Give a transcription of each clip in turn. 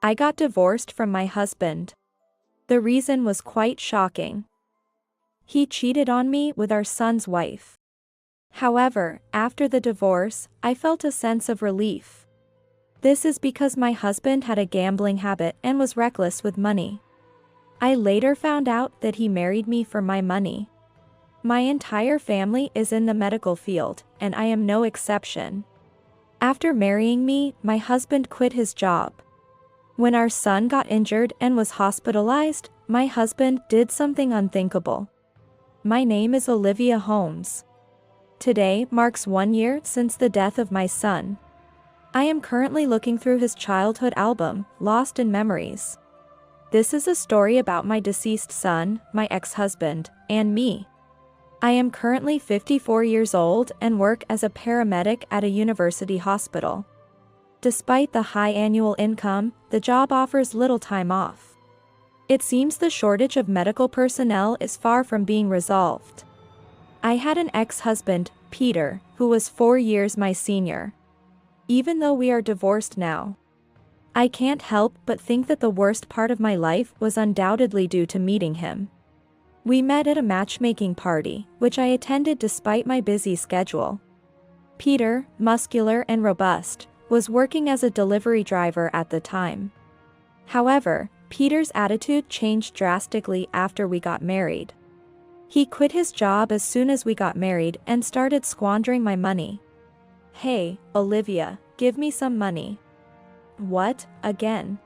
I got divorced from my husband. The reason was quite shocking. He cheated on me with our son's wife. However, after the divorce, I felt a sense of relief. This is because my husband had a gambling habit and was reckless with money. I later found out that he married me for my money. My entire family is in the medical field, and I am no exception. After marrying me, my husband quit his job. When our son got injured and was hospitalized, my husband did something unthinkable. My name is Olivia Holmes. Today marks 1 year since the death of my son. I am currently looking through his childhood album, Lost in Memories. This is a story about my deceased son, my ex-husband, and me. I am currently 54 years old and work as a paramedic at a university hospital. Despite the high annual income, the job offers little time off. It seems the shortage of medical personnel is far from being resolved. I had an ex-husband, Peter, who was 4 years my senior. Even though we are divorced now, I can't help but think that the worst part of my life was undoubtedly due to meeting him. We met at a matchmaking party, which I attended despite my busy schedule. Peter, muscular and robust, was working as a delivery driver at the time. However, Peter's attitude changed drastically after we got married. He quit his job as soon as we got married and started squandering my money. "Hey, Olivia, give me some money." What, again?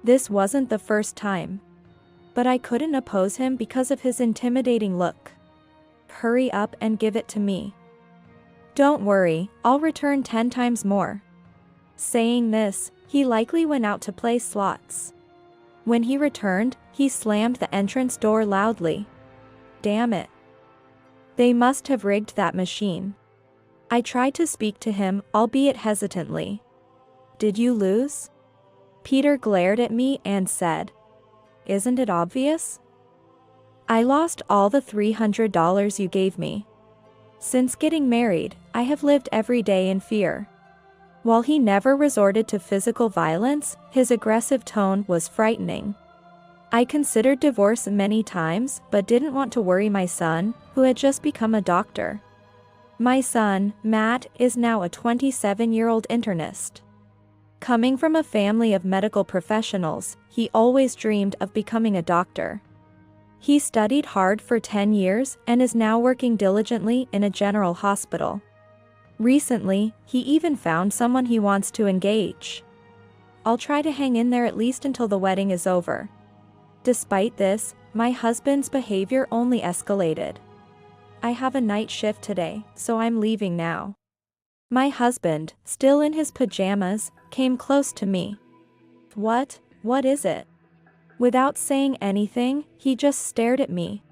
This wasn't the first time. But I couldn't oppose him because of his intimidating look. "Hurry up and give it to me." "Don't worry, I'll return 10 times more." Saying this, he likely went out to play slots. When he returned, he slammed the entrance door loudly. Damn it. They must have rigged that machine. I tried to speak to him, albeit hesitantly. "Did you lose?" Peter glared at me and said, "Isn't it obvious? I lost all the $300 you gave me. Since getting married, I have lived every day in fear." While he never resorted to physical violence, his aggressive tone was frightening. I considered divorce many times but didn't want to worry my son, who had just become a doctor. My son, Matt, is now a 27-year-old internist. Coming from a family of medical professionals, he always dreamed of becoming a doctor. He studied hard for 10 years and is now working diligently in a general hospital. Recently, he even found someone he wants to engage. I'll try to hang in there at least until the wedding is over. Despite this, my husband's behavior only escalated. I have a night shift today, so I'm leaving now. My husband, still in his pajamas, came close to me. What is it?" Without saying anything, he just stared at me.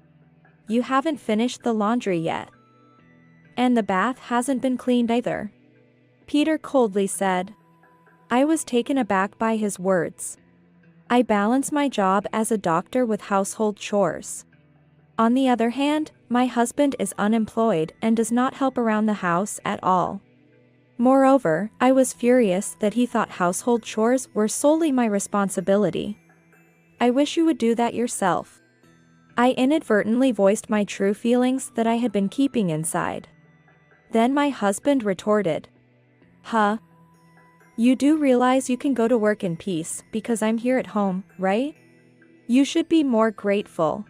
"You haven't finished the laundry yet. And the bath hasn't been cleaned either," Peter coldly said. I was taken aback by his words. I balance my job as a doctor with household chores. On the other hand, my husband is unemployed and does not help around the house at all. Moreover, I was furious that he thought household chores were solely my responsibility. "I wish you would do that yourself." I inadvertently voiced my true feelings that I had been keeping inside. Then my husband retorted, "Huh? You do realize you can go to work in peace because I'm here at home, right? You should be more grateful."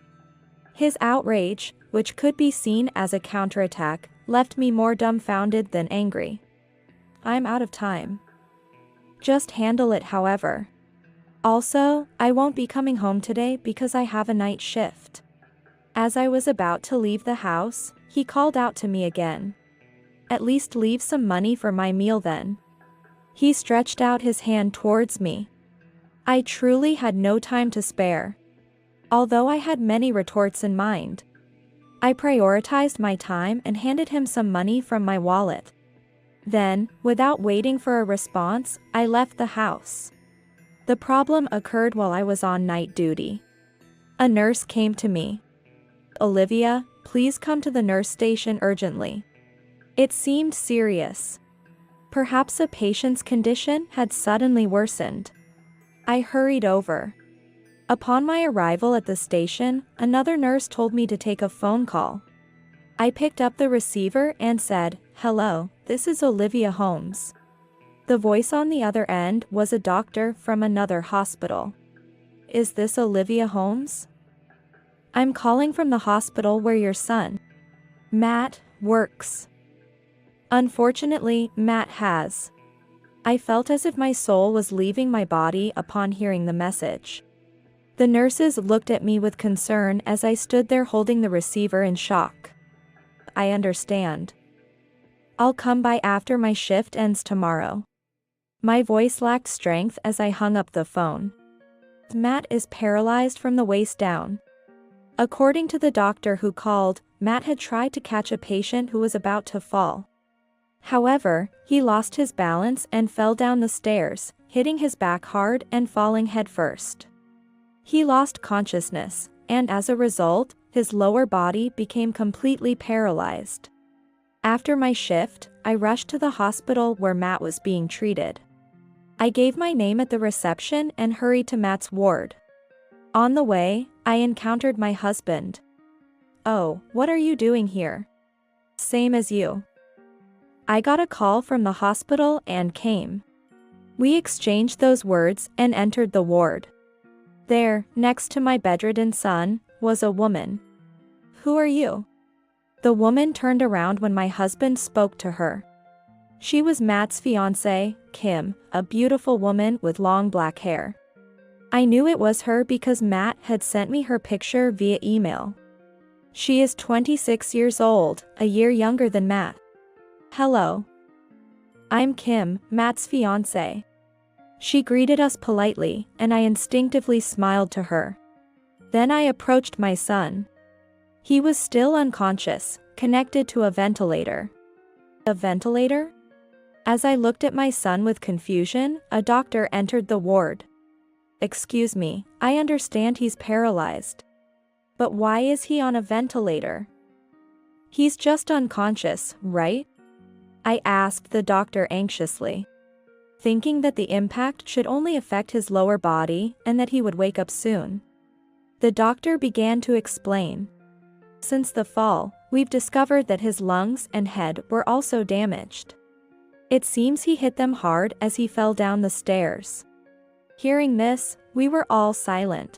His outrage, which could be seen as a counterattack, left me more dumbfounded than angry. I'm out of time. Just handle it however. Also, I won't be coming home today because I have a night shift. As I was about to leave the house, he called out to me again. "At least leave some money for my meal then." He stretched out his hand towards me. I truly had no time to spare. Although I had many retorts in mind, I prioritized my time and handed him some money from my wallet. Then, without waiting for a response, I left the house. The problem occurred while I was on night duty. A nurse came to me. "Olivia, please come to the nurse station urgently." It seemed serious. Perhaps a patient's condition had suddenly worsened. I hurried over. Upon my arrival at the station, another nurse told me to take a phone call. I picked up the receiver and said, "Hello, this is Olivia Holmes." The voice on the other end was a doctor from another hospital. "Is this Olivia Holmes?" "I'm calling from the hospital where your son, Matt, works." Unfortunately, Matt has. I felt as if my soul was leaving my body upon hearing the message. The nurses looked at me with concern as I stood there holding the receiver in shock. "I understand. I'll come by after my shift ends tomorrow." My voice lacked strength as I hung up the phone. Matt is paralyzed from the waist down. According to the doctor who called, Matt had tried to catch a patient who was about to fall. However, he lost his balance and fell down the stairs, hitting his back hard and falling headfirst. He lost consciousness, and as a result, his lower body became completely paralyzed. After my shift, I rushed to the hospital where Matt was being treated. I gave my name at the reception and hurried to Matt's ward. On the way, I encountered my husband. "Oh, what are you doing here?" "Same as you. I got a call from the hospital and came." We exchanged those words and entered the ward. There, next to my bedridden son, was a woman. "Who are you?" The woman turned around when my husband spoke to her. She was Matt's fiancée, Kim, a beautiful woman with long black hair. I knew it was her because Matt had sent me her picture via email. She is 26 years old, a year younger than Matt. "Hello. I'm Kim, Matt's fiancée." She greeted us politely, and I instinctively smiled to her. Then I approached my son. He was still unconscious, connected to a ventilator. "A ventilator?" As I looked at my son with confusion, a doctor entered the ward. "Excuse me, I understand he's paralyzed. But why is he on a ventilator?" "He's just unconscious, right?" I asked the doctor anxiously, thinking that the impact should only affect his lower body and that he would wake up soon. The doctor began to explain. "Since the fall, we've discovered that his lungs and head were also damaged. It seems he hit them hard as he fell down the stairs." Hearing this, we were all silent.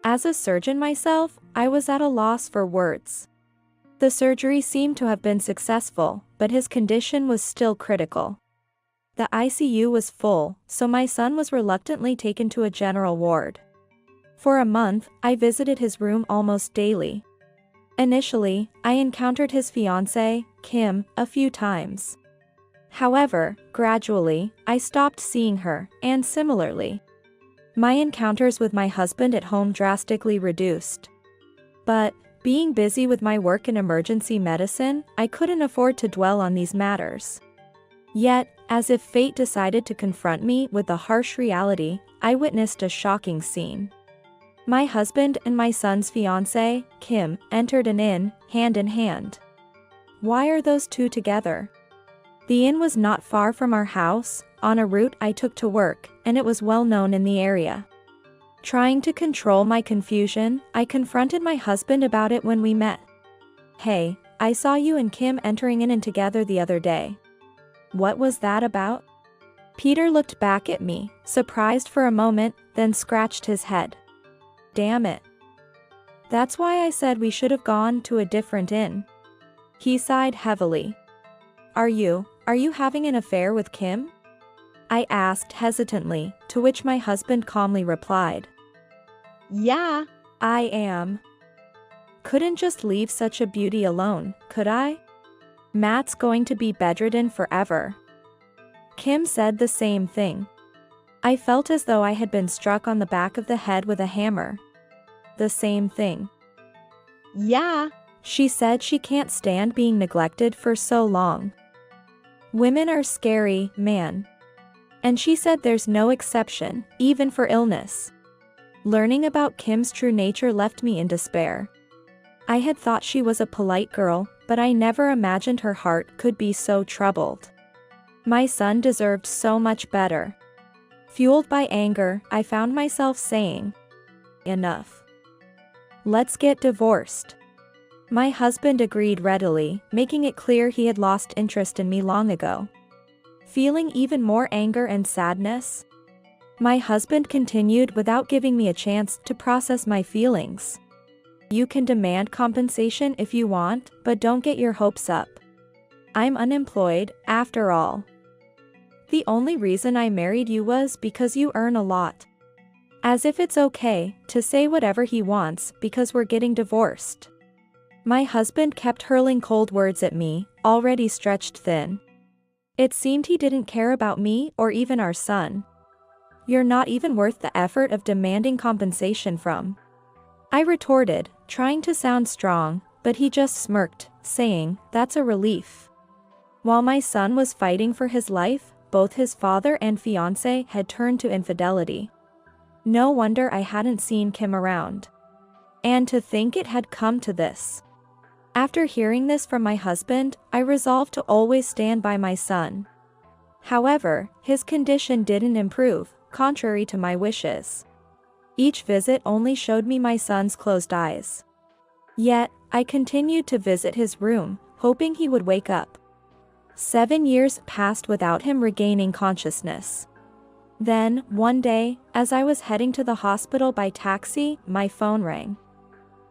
As a surgeon myself, I was at a loss for words. The surgery seemed to have been successful, but his condition was still critical. The ICU was full, so my son was reluctantly taken to a general ward. For a month, I visited his room almost daily. Initially, I encountered his fiancée, Kim, a few times. However, gradually, I stopped seeing her, and similarly, my encounters with my husband at home drastically reduced. But, being busy with my work in emergency medicine, I couldn't afford to dwell on these matters. Yet, as if fate decided to confront me with the harsh reality, I witnessed a shocking scene. My husband and my son's fiancée, Kim, entered an inn, hand in hand. Why are those two together? The inn was not far from our house, on a route I took to work, and it was well known in the area. Trying to control my confusion, I confronted my husband about it when we met. "Hey, I saw you and Kim entering in together the other day. What was that about?" Peter looked back at me, surprised for a moment, then scratched his head. "Damn it. That's why I said we should have gone to a different inn." He sighed heavily. Are you having an affair with Kim?" I asked hesitantly, to which my husband calmly replied, "Yeah, I am. Couldn't just leave such a beauty alone, could I? Matt's going to be bedridden forever." Kim said the same thing. I felt as though I had been struck on the back of the head with a hammer. The same thing. "Yeah," she said, she can't stand being neglected for so long. Women are scary, man. And she said there's no exception, even for illness. Learning about Kim's true nature left me in despair. I had thought she was a polite girl, but I never imagined her heart could be so troubled. My son deserved so much better. Fueled by anger, I found myself saying, "Enough. Let's get divorced." My husband agreed readily, making it clear he had lost interest in me long ago. Feeling even more anger and sadness, my husband continued without giving me a chance to process my feelings. "You can demand compensation if you want, but don't get your hopes up. I'm unemployed, after all. The only reason I married you was because you earn a lot." As if it's okay to say whatever he wants because we're getting divorced. My husband kept hurling cold words at me, already stretched thin. It seemed he didn't care about me or even our son. "You're not even worth the effort of demanding compensation from." I retorted, trying to sound strong, but he just smirked, saying, "That's a relief." While my son was fighting for his life, both his father and fiancé had turned to infidelity. No wonder I hadn't seen Kim around. And to think it had come to this. After hearing this from my husband, I resolved to always stand by my son. However, his condition didn't improve, contrary to my wishes. Each visit only showed me my son's closed eyes. Yet, I continued to visit his room, hoping he would wake up. 7 years passed without him regaining consciousness. Then, one day, as I was heading to the hospital by taxi, my phone rang.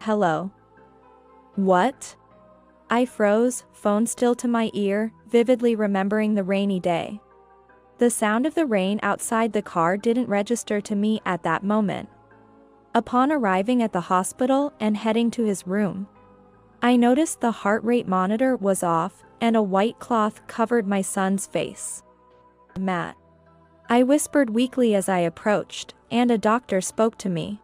"Hello." "What?" I froze, phone still to my ear, vividly remembering the rainy day. The sound of the rain outside the car didn't register to me at that moment. Upon arriving at the hospital and heading to his room, I noticed the heart rate monitor was off, and a white cloth covered my son's face. "Matt." I whispered weakly as I approached, and a doctor spoke to me.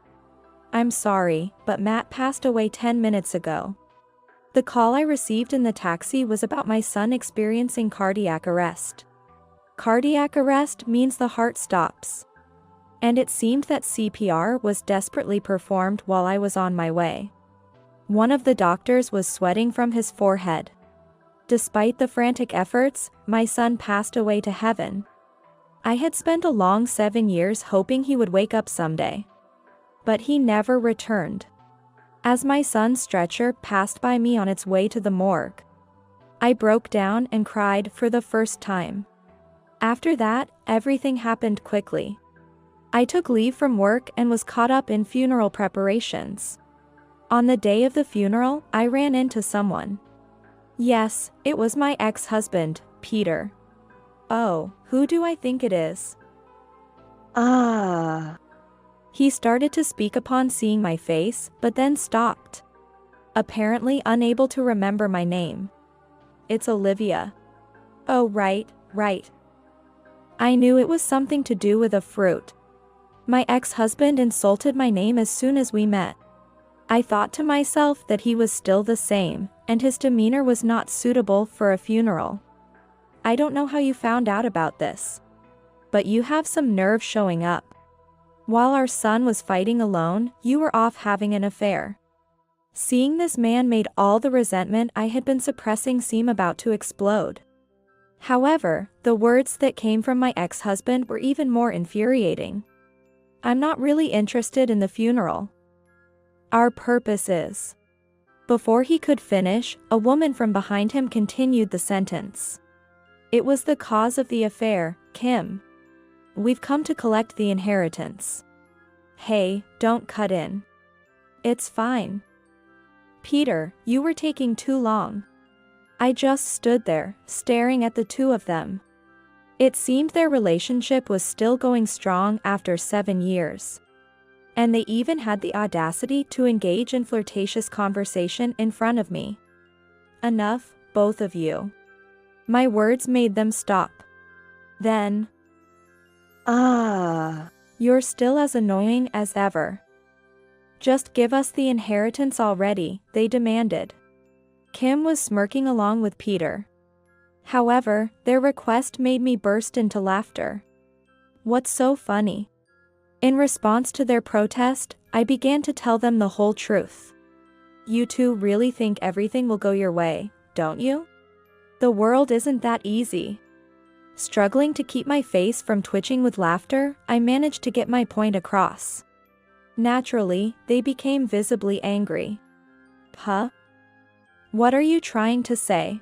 "I'm sorry, but Matt passed away 10 minutes ago." The call I received in the taxi was about my son experiencing cardiac arrest. Cardiac arrest means the heart stops. And it seemed that CPR was desperately performed while I was on my way. One of the doctors was sweating from his forehead. Despite the frantic efforts, my son passed away to heaven. I had spent a long 7 years hoping he would wake up someday. But he never returned. As my son's stretcher passed by me on its way to the morgue, I broke down and cried for the first time. After that, everything happened quickly. I took leave from work and was caught up in funeral preparations. On the day of the funeral, I ran into someone. Yes, it was my ex-husband, Peter. "Oh, who do I think it is?" He started to speak upon seeing my face, but then stopped. Apparently unable to remember my name. "It's Olivia." "Oh right. I knew it was something to do with a fruit. My ex-husband insulted my name as soon as we met. I thought to myself that he was still the same, and his demeanor was not suitable for a funeral. I don't know how you found out about this. But you have some nerve showing up. While our son was fighting alone, you were off having an affair." Seeing this man made all the resentment I had been suppressing seem about to explode. However, the words that came from my ex-husband were even more infuriating. "I'm not really interested in the funeral. Our purpose is..." Before he could finish, a woman from behind him continued the sentence. "It was the cause of the affair, Kim. We've come to collect the inheritance." "Hey, don't cut in. It's fine. Peter, you were taking too long." I just stood there, staring at the two of them. It seemed their relationship was still going strong after 7 years. And they even had the audacity to engage in flirtatious conversation in front of me. "Enough, both of you." My words made them stop. Then, "You're still as annoying as ever. Just give us the inheritance already," they demanded. Kim was smirking along with Peter. However, their request made me burst into laughter. "What's so funny?" In response to their protest, I began to tell them the whole truth. "You two really think everything will go your way, don't you? The world isn't that easy. Struggling to keep my face from twitching with laughter, I managed to get my point across. Naturally, they became visibly angry. Huh? What are you trying to say?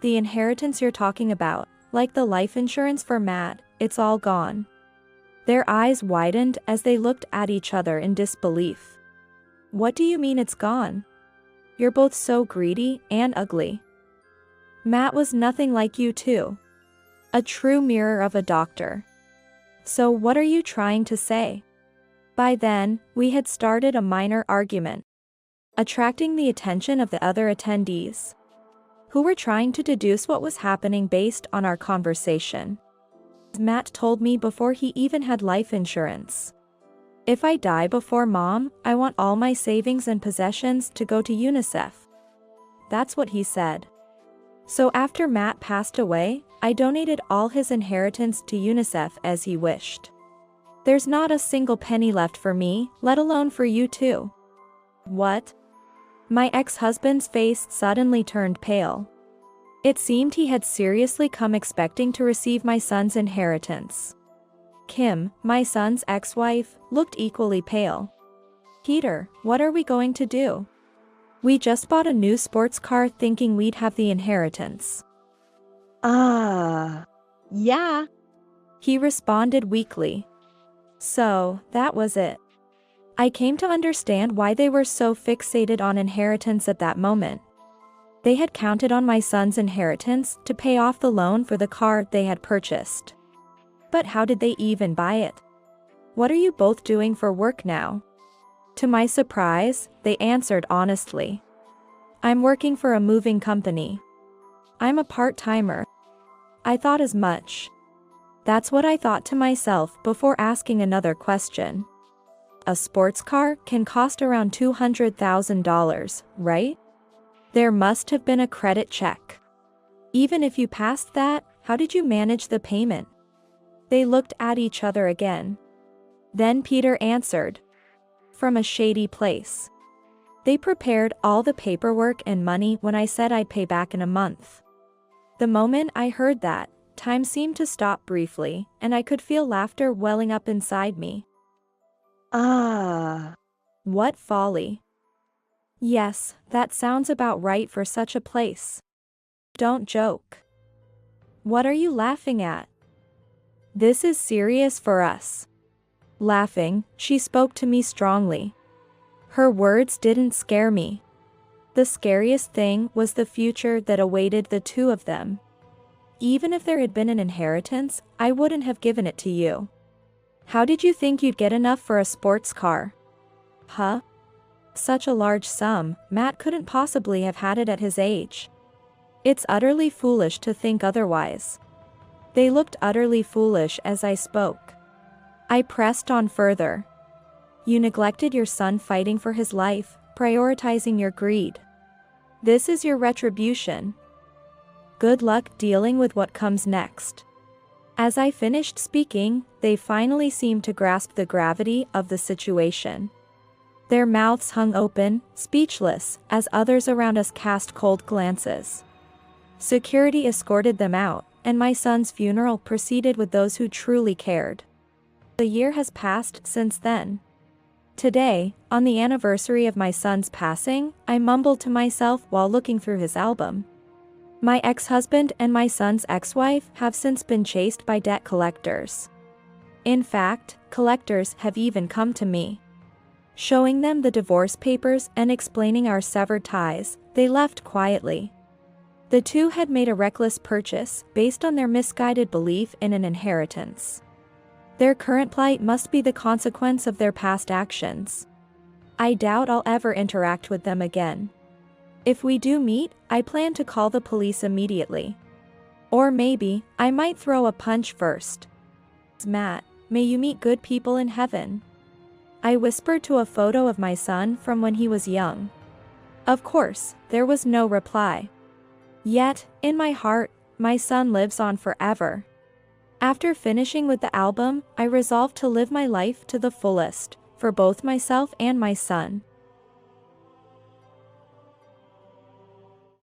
The inheritance you're talking about, like the life insurance for Matt, it's all gone. Their eyes widened as they looked at each other in disbelief. What do you mean it's gone? You're both so greedy and ugly. Matt was nothing like you too. A true mirror of a doctor. So what are you trying to say? By then, we had started a minor argument, attracting the attention of the other attendees, who were trying to deduce what was happening based on our conversation. Matt told me before he even had life insurance. If I die before Mom, I want all my savings and possessions to go to UNICEF. That's what he said. So after Matt passed away, I donated all his inheritance to UNICEF as he wished. There's not a single penny left for me, let alone for you too. What? My ex-husband's face suddenly turned pale. It seemed he had seriously come expecting to receive my son's inheritance. Kim, my son's ex-wife, looked equally pale. Peter, what are we going to do? We just bought a new sports car thinking we'd have the inheritance. Yeah. He responded weakly. So, that was it. I came to understand why they were so fixated on inheritance at that moment. They had counted on my son's inheritance to pay off the loan for the car they had purchased. But how did they even buy it? What are you both doing for work now? To my surprise, they answered honestly. I'm working for a moving company. I'm a part-timer. I thought as much. That's what I thought to myself before asking another question. A sports car can cost around $200,000, right? There must have been a credit check. Even if you passed that, how did you manage the payment? They looked at each other again. Then Peter answered. From a shady place. They prepared all the paperwork and money when I said I'd pay back in a month. The moment I heard that, time seemed to stop briefly, and I could feel laughter welling up inside me. What folly. Yes, that sounds about right for such a place. Don't joke. What are you laughing at? This is serious for us. Laughing, she spoke to me strongly. Her words didn't scare me. The scariest thing was the future that awaited the two of them. Even if there had been an inheritance, I wouldn't have given it to you. How did you think you'd get enough for a sports car? Huh? Such a large sum, Matt couldn't possibly have had it at his age. It's utterly foolish to think otherwise. They looked utterly foolish as I spoke. I pressed on further. You neglected your son fighting for his life, prioritizing your greed. This is your retribution. Good luck dealing with what comes next. As I finished speaking, they finally seemed to grasp the gravity of the situation. Their mouths hung open, speechless, as others around us cast cold glances. Security escorted them out, and my son's funeral proceeded with those who truly cared. A year has passed since then. Today, on the anniversary of my son's passing, I mumbled to myself while looking through his album. My ex-husband and my son's ex-wife have since been chased by debt collectors. In fact, collectors have even come to me. Showing them the divorce papers and explaining our severed ties, they left quietly. The two had made a reckless purchase based on their misguided belief in an inheritance. Their current plight must be the consequence of their past actions. I doubt I'll ever interact with them again. If we do meet, I plan to call the police immediately. Or maybe, I might throw a punch first. Matt, may you meet good people in heaven. I whispered to a photo of my son from when he was young. Of course, there was no reply. Yet, in my heart, my son lives on forever. After finishing with the album, I resolved to live my life to the fullest, for both myself and my son.